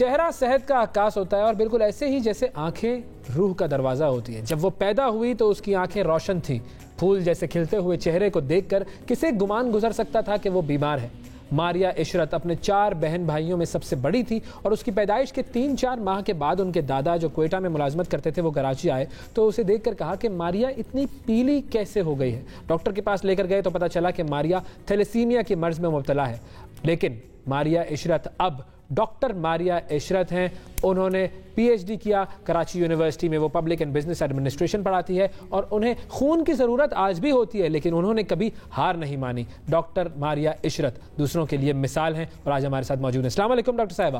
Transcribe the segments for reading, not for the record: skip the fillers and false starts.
چہرہ صحت کا عکاس ہوتا ہے اور بالکل ایسے ہی جیسے آنکھیں روح کا دروازہ ہوتی ہیں. جب وہ پیدا ہوئی تو اس کی آنکھیں روشن تھیں. پھول جیسے کھلتے ہوئے چہرے کو دیکھ کر کسے گمان گزر سکتا تھا کہ وہ بیمار ہے. ماریہ عشرت اپنے 4 بہن بھائیوں میں سب سے بڑی تھی اور اس کی پیدائش کے 3-4 ماہ کے بعد ان کے دادا جو کوئٹہ میں ملازمت کرتے تھے وہ کراچی آئے تو اسے دیکھ کر کہا کہ ماریہ اتنی پیلی کیسے ہو گئی ہے. ڈاکٹر کے پاس لے کر گئے تو پتہ چلا کہ ماریہ تھیلیسیمیا کی مرض میں مبتلا ہے. لیکن ماریہ عشرت اب ڈاکٹر ماریہ عشرت ہیں. انہوں نے پی ایچ ڈی کیا کراچی یونیورسٹی میں. وہ پبلک اینڈ بزنس ایڈمنسٹریشن پڑھاتی ہے اور انہیں خون کی ضرورت آج بھی ہوتی ہے لیکن انہوں نے کبھی ہار نہیں مانی. ڈاکٹر ماریہ عشرت دوسروں کے لیے مثال ہیں اور آج ہمارے ساتھ موجود ہیں. السلام علیکم ڈاکٹر صاحبہ.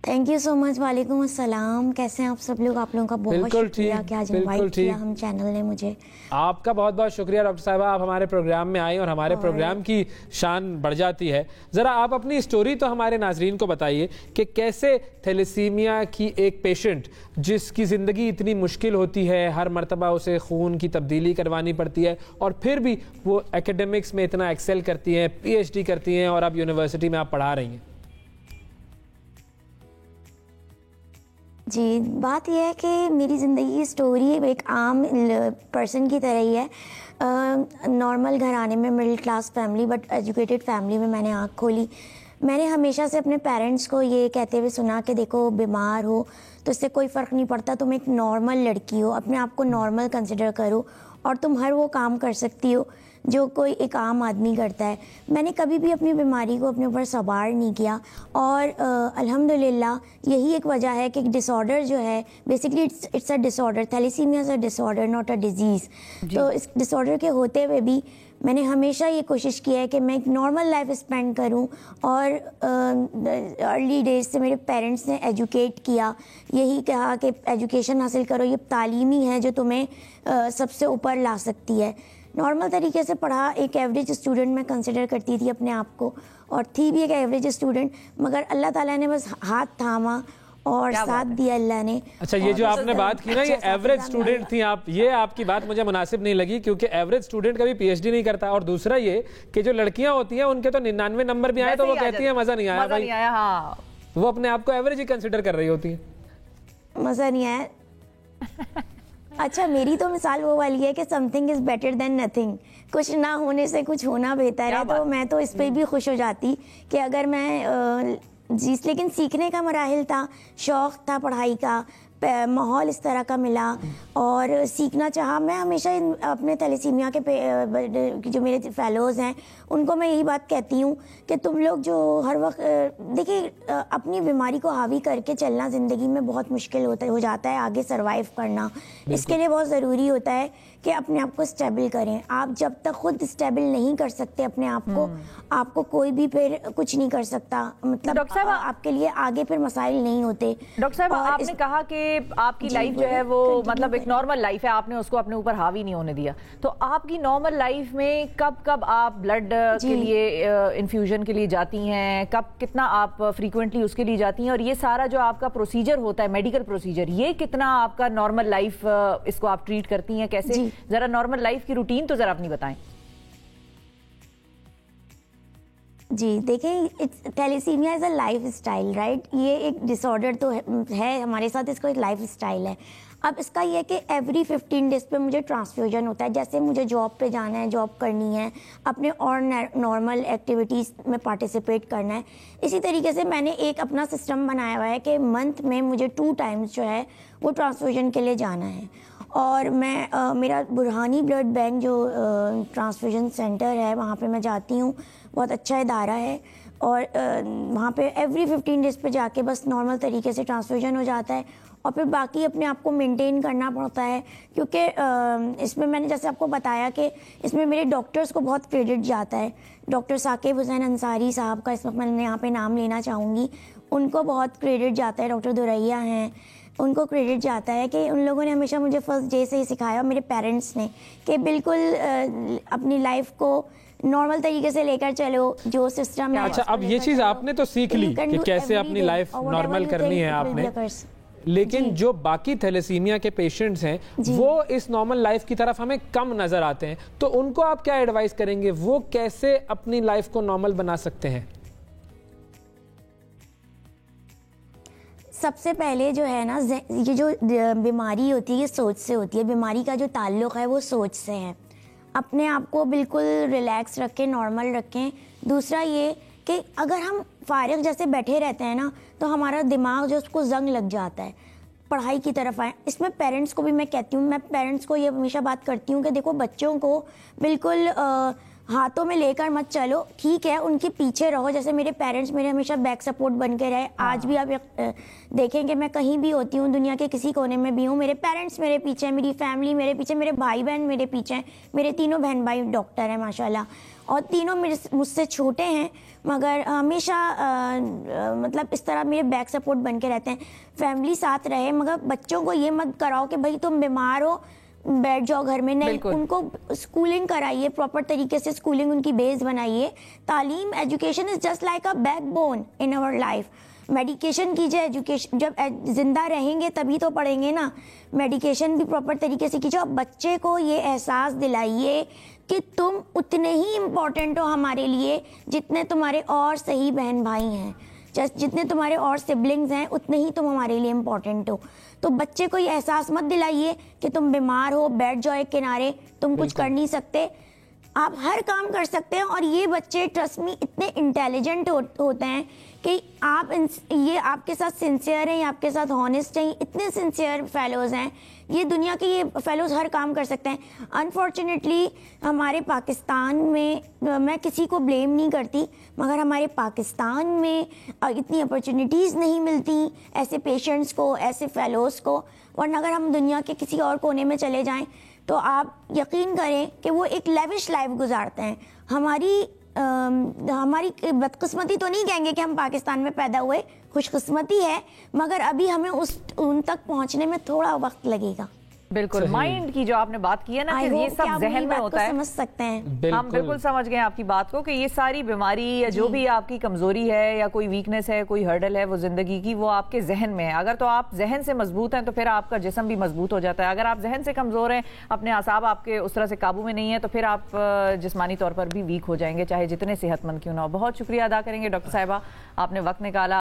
تھینک یو سو مچ. وعلیکم السلام. کیسے ہیں آپ سب لوگ؟ آپ لوگوں کا بہت شکریہ کہ آج انوائٹ کیا ہم چینل نے مجھے. آپ کا بہت بہت شکریہ ڈاکٹر صاحبہ. آپ ہمارے پروگرام میں آئیں اور ہمارے پروگرام کی شان بڑھ جاتی ہے. ذرا آپ اپنی اسٹوری تو ہمارے ناظرین کو بتائیے کہ کیسے تھیلیسیمیا کی ایک پیشنٹ جس کی زندگی اتنی مشکل ہوتی ہے, ہر مرتبہ اسے خون کی تبدیلی کروانی پڑتی ہے اور پھر بھی وہ ایکیڈمکس میں اتنا ایکسل کرتی ہیں, پی ایچ ڈی کرتی ہیں اور اب یونیورسٹی میں آپ پڑھا رہی ہیں. جی, بات یہ ہے کہ میری زندگی کی سٹوری ایک عام پرسن کی طرح ہی ہے. نارمل گھرانے میں, middle class family but educated family میں نے آنکھ کھولی. میں نے ہمیشہ سے اپنے پیرنٹس کو یہ کہتے ہوئے سنا کہ دیکھو بیمار ہو تو اس سے کوئی فرق نہیں پڑتا, تم ایک نارمل لڑکی ہو, اپنے آپ کو نارمل کنسیڈر کرو اور تم ہر وہ کام کر سکتی ہو جو کوئی ایک عام آدمی کرتا ہے. میں نے کبھی بھی اپنی بیماری کو اپنے اوپر سوار نہیں کیا اور الحمدللہ یہی ایک وجہ ہے کہ ڈس آرڈر جو ہے basically it's a disorder. Thalassemia is a disorder not a disease. تو اس ڈس آرڈر کے ہوتے ہوئے بھی میں نے ہمیشہ یہ کوشش کی ہے کہ میں ایک نارمل لائف اسپینڈ کروں اور ارلی ڈیز سے میرے پیرنٹس نے ایجوکیٹ کیا, یہی کہا کہ ایجوکیشن حاصل کرو, یہ تعلیمی ہے جو تمہیں سب سے اوپر لا سکتی ہے. نارمل طریقے سے پڑھا, ایک ایوریج اسٹوڈنٹ میں کنسیڈر کرتی تھی اپنے آپ کو اور تھی بھی ایک ایوریج اسٹوڈنٹ, مگر اللہ تعالیٰ نے بس ہاتھ تھاما اور ساتھ دیا اللہ نے. اچھا, یہ جو آپ نے بات کی نا یہ ایوریج اسٹوڈنٹ تھی آپ, یہ آپ کی بات مجھے مناسب نہیں لگی کیونکہ ایوریج اسٹوڈنٹ کبھی پی ایچ ڈی نہیں کرتا. اور دوسرا یہ کہ جو لڑکیاں ہوتی ہیں ان کے تو 99 نمبر بھی آئے تو وہ کہتی ہیں مزہ نہیں آیا بھائی. وہ اپنے آپ کو ایوریج ہی کنسیڈر کر رہی ہوتی ہیں. مزہ نہیں آیا. اچھا, میری تو مثال وہ والی ہے کہ some thing is better than nothing. کچھ نہ ہونے سے کچھ ہونا بہتر ہے. تو میں تو اس پہ بھی خوش ہو جاتی کہ اگر میں لیکن سیکھنے کا مراحل تھا, شوق تھا پڑھائی کا, ماحول اس طرح کا ملا اور سیکھنا چاہا. میں ہمیشہ اپنے تھیلیسیمیا کے جو میرے فیلوز ہیں ان کو میں یہی بات کہتی ہوں کہ تم لوگ جو ہر وقت دیکھیں اپنی بیماری کو حاوی کر کے چلنا زندگی میں بہت مشکل ہو جاتا ہے. آگے سروائیو کرنا اس کے لیے بہت ضروری ہوتا ہے کہ اپنے آپ کو اسٹیبل کریں. آپ جب تک خود اسٹیبل نہیں کر سکتے اپنے آپ کو کوئی بھی پھر کچھ نہیں کر سکتا. مطلب آپ کے لیے آگے پھر مسائل نہیں ہوتے. ڈاکٹر صاحب, آپ نے کہا کہ آپ کی لائف جو ہے وہ مطلب ایک نارمل لائف ہے, آپ نے اس کو اپنے اوپر حاوی نہیں ہونے دیا. تو آپ کی نارمل لائف میں کب آپ بلڈ کے لیے انفیوژن کے لیے جاتی ہیں, کتنا آپ فریکوینٹلی اس کے لیے جاتی ہیں, اور یہ سارا جو آپ کا پروسیجر ہوتا ہے میڈیکل پروسیجر, یہ کتنا آپ کا نارمل لائف اس کو آپ ٹریٹ کرتی ہیں کیسے؟ ذرا نارمل لائف کی روٹین تو ذرا اپنی بتائیں. جی دیکھیں, thalassaemia is a life style right. یہ ایک ڈس آرڈر تو ہے ہمارے ساتھ, اس کو ایک لائف اسٹائل ہے. اب اس کا یہ کہ ایوری 15 ڈیز پہ مجھے ٹرانسفیوژن ہوتا ہے. جیسے مجھے جاب پہ جانا ہے, جاب کرنی ہے, اپنے اور نارمل ایکٹیویٹیز میں پارٹیسپیٹ کرنا ہے, اسی طریقے سے میں نے ایک اپنا سسٹم بنایا ہوا ہے کہ منتھ میں مجھے 2 ٹائمز جو ہے وہ ٹرانسفیوژن کے لیے جانا ہے. اور میں میرا برہانی بلڈ بینک جو ٹرانسفیوژن سینٹر ہے وہاں پہ میں جاتی ہوں. بہت اچھا ادارہ ہے اور وہاں پہ ایوری 15 ڈیز پہ جا کے بس نارمل طریقے سے ٹرانسفیوژن ہو جاتا ہے. اور پھر باقی اپنے آپ کو مینٹین کرنا پڑتا ہے کیونکہ اس میں نے جیسے آپ کو بتایا کہ اس میں میرے ڈاکٹرز کو بہت کریڈٹ جاتا ہے. ڈاکٹر ثاقب حسین انصاری صاحب کا اس وقت میں یہاں پہ نام لینا چاہوں گی, ان کو بہت کریڈٹ جاتا ہے. ڈاکٹر دوریا ہیں, ان کو کریڈٹ جاتا ہے کہ ان لوگوں نے ہمیشہ مجھے فرسٹ ڈے سے ہی سکھایا, اور میرے پیرنٹس نے, کہ بالکل اپنی لائف کو نارمل طریقے سے لے کر چلو جو سسٹم ہے. اچھا, اب یہ چیز آپ نے تو سیکھ لی کہ کیسے اپنی لائف نارمل کرنی ہے آپ نے, لیکن جو باقی تھیلیسیمیا کے پیشنٹس ہیں وہ اس نارمل لائف کی طرف ہمیں کم نظر آتے ہیں, تو ان کو آپ کیا ایڈوائز کریں گے, وہ کیسے اپنی لائف کو نارمل بنا سکتے ہیں؟ سب سے پہلے جو ہے نا یہ جو بیماری ہوتی ہے یہ سوچ سے ہوتی ہے. بیماری کا جو تعلق ہے وہ سوچ سے ہے. اپنے آپ کو بالکل ریلیکس رکھیں, نارمل رکھیں. دوسرا یہ کہ اگر ہم فارغ جیسے بیٹھے رہتے ہیں نا تو ہمارا دماغ جو اس کو زنگ لگ جاتا ہے, پڑھائی کی طرف آئیں. اس میں پیرنٹس کو بھی میں کہتی ہوں, میں پیرنٹس کو یہ ہمیشہ بات کرتی ہوں کہ دیکھو بچوں کو بالکل ہاتھوں میں لے کر مت چلو, ٹھیک ہے ان کے پیچھے رہو. جیسے میرے پیرنٹس میرے ہمیشہ بیک سپورٹ بن کے رہے. آج بھی آپ دیکھیں کہ میں کہیں بھی ہوتی ہوں, دنیا کے کسی کونے میں بھی ہوں, میرے پیرنٹس میرے پیچھے ہیں, میری فیملی میرے پیچھے, میرے بھائی بہن میرے پیچھے ہیں. میرے تینوں بہن بھائی ڈاکٹر ہیں ماشاءاللہ, اور تینوں مجھ سے چھوٹے ہیں مگر ہمیشہ مطلب اس طرح میرے بیک سپورٹ بن کے رہتے ہیں. فیملی ساتھ رہے, مگر بچوں کو یہ مت کراؤ کہ بھائی تم بیمار ہو بیٹھ جاؤ گھر میں. نہیں, ان کو اسکولنگ کرائیے, پراپر طریقے سے اسکولنگ ان کی بیس بنائیے. تعلیم, education is just like a backbone in our life. Medication کیجیے, ایجوکیشن جب زندہ رہیں گے تبھی تو پڑھیں گے نا. میڈیکیشن بھی پراپر طریقے سے کیجیے. اور بچے کو یہ احساس دلائیے کہ تم اتنے ہی امپورٹنٹ ہو ہمارے لیے جتنے تمہارے اور صحیح بہن بھائی ہیں, جتنے تمہارے اور سبلنگز ہیں اتنے ہی تم ہمارے لیے امپورٹنٹ ہو. تو بچے کو یہ احساس مت دلائیے کہ تم بیمار ہو, بیٹھ جاؤ ایک کنارے, تم کچھ کر نہیں سکتے. آپ ہر کام کر سکتے ہیں. اور یہ بچے ٹرسٹ می اتنے انٹیلیجنٹ ہوتے ہیں کہ آپ یہ آپ کے ساتھ سنسیئر ہیں, آپ کے ساتھ ہانسٹ ہیں. اتنے سنسیئر فیلوز ہیں یہ, دنیا کے یہ فیلوز ہر کام کر سکتے ہیں. انفارچونیٹلی ہمارے پاکستان میں کسی کو بلیم نہیں کرتی, مگر ہمارے پاکستان میں اتنی اپرچونیٹیز نہیں ملتی ایسے پیشنٹس کو, ایسے فیلوز کو. ورنہ اگر ہم دنیا کے کسی اور کونے میں چلے جائیں تو آپ یقین کریں کہ وہ ایک لیوش لائف گزارتے ہیں. ہماری بدقسمتی تو نہیں کہیں گے کہ ہم پاکستان میں پیدا ہوئے, خوش قسمتی ہے, مگر ابھی ہمیں ان تک پہنچنے میں تھوڑا وقت لگے گا. بالکل, مائنڈ کی جو آپ نے بات کی ہے نا کہ یہ سب ذہن میں ہوتا ہے, سمجھ سکتے ہیں. ہم بالکل سمجھ گئے آپ کی بات کو کہ یہ ساری بیماری یا جو بھی آپ کی کمزوری ہے یا کوئی ویکنس ہے, کوئی ہرڈل ہے وہ زندگی کی, وہ آپ کے ذہن میں ہے. اگر تو آپ ذہن سے مضبوط ہیں تو پھر آپ کا جسم بھی مضبوط ہو جاتا ہے. اگر آپ ذہن سے کمزور ہیں, اپنے اعصاب آپ کے اس طرح سے قابو میں نہیں ہیں, تو پھر آپ جسمانی طور پر بھی ویک ہو جائیں گے, چاہے جتنے صحت مند کیوں نہ ہو. بہت شکریہ ادا کریں گے ڈاکٹر صاحبہ, آپ نے وقت نکالا.